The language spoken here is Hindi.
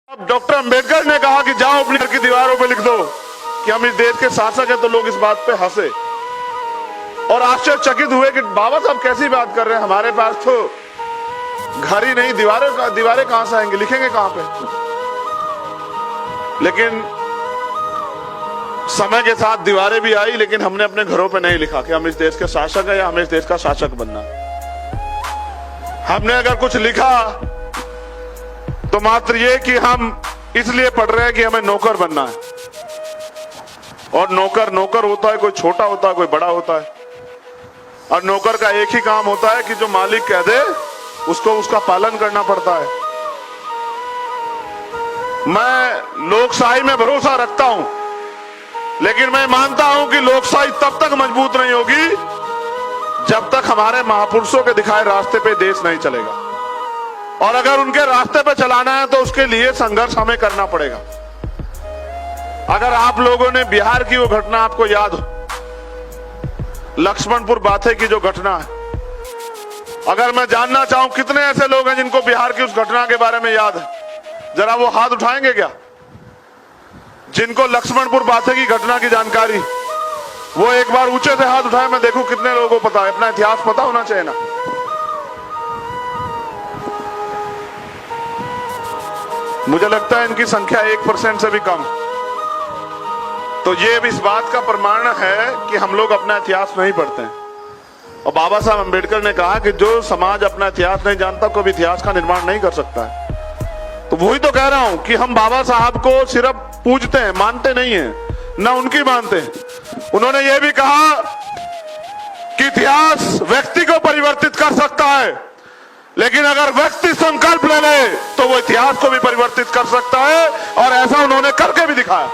अब डॉक्टर अंबेडकर ने कहा कि जाओ अपनी घर की दीवारों पे लिख दो कि हम इस देश के शासक हैं, तो लोग इस बात पे हंसे और आश्चर्यचकित हुए कि बाबा साहब कैसी बात कर रहे हैं, हमारे पास तो घर ही नहीं, दीवारें कहां से आएंगे, लिखेंगे कहां पे। लेकिन समय के साथ दीवारें भी आई, लेकिन हमने अपने घरों पे नहीं लिखा कि हम इस देश के शासक हैं या हमें इस देश का शासक बनना। हमने अगर कुछ लिखा तो मात्र ये कि हम इसलिए पढ़ रहे हैं कि हमें नौकर बनना है। और नौकर होता है, कोई छोटा होता है, कोई बड़ा होता है। और नौकर का एक ही काम होता है कि जो मालिक कह दे उसको उसका पालन करना पड़ता है। मैं लोकशाही में भरोसा रखता हूं, लेकिन मैं मानता हूं कि लोकशाही तब तक मजबूत नहीं होगी जब तक हमारे महापुरुषों के दिखाए रास्ते पे देश नहीं चलेगा। और अगर उनके रास्ते पे चलाना है तो उसके लिए संघर्ष हमें करना पड़ेगा। अगर आप लोगों ने बिहार की वो घटना आपको याद हो, लक्ष्मणपुर बाथे की जो घटना है, अगर मैं जानना चाहूं कितने ऐसे लोग हैं जिनको बिहार की उस घटना के बारे में याद है, जरा वो हाथ उठाएंगे क्या? जिनको लक्ष्मणपुर बाथे की घटना की जानकारी, वो एक बार ऊंचे से हाथ उठाए, मैं देखूं कितने लोगों को पता है। अपना इतिहास पता होना चाहिए ना। मुझे लगता है इनकी संख्या 1% से भी कम। तो ये भी इस बात का प्रमाण है कि हम लोग अपना इतिहास नहीं पढ़ते हैं। और बाबा साहब अंबेडकर ने कहा कि जो समाज अपना इतिहास नहीं जानता कोई इतिहास का निर्माण नहीं कर सकता है। तो वही तो कह रहा हूं कि हम बाबा साहब को सिर्फ पूजते हैं, मानते नहीं हैं, ना उनकी मानते हैं। उन्होंने ये भी कहा कि इतिहास व्यक्ति को परिवर्तित कर सकता है, लेकिन अगर व्यक्ति संकल्प ले ले तो वो इतिहास को भी परिवर्तित कर सकता है। और ऐसा उन्होंने करके भी दिखाया।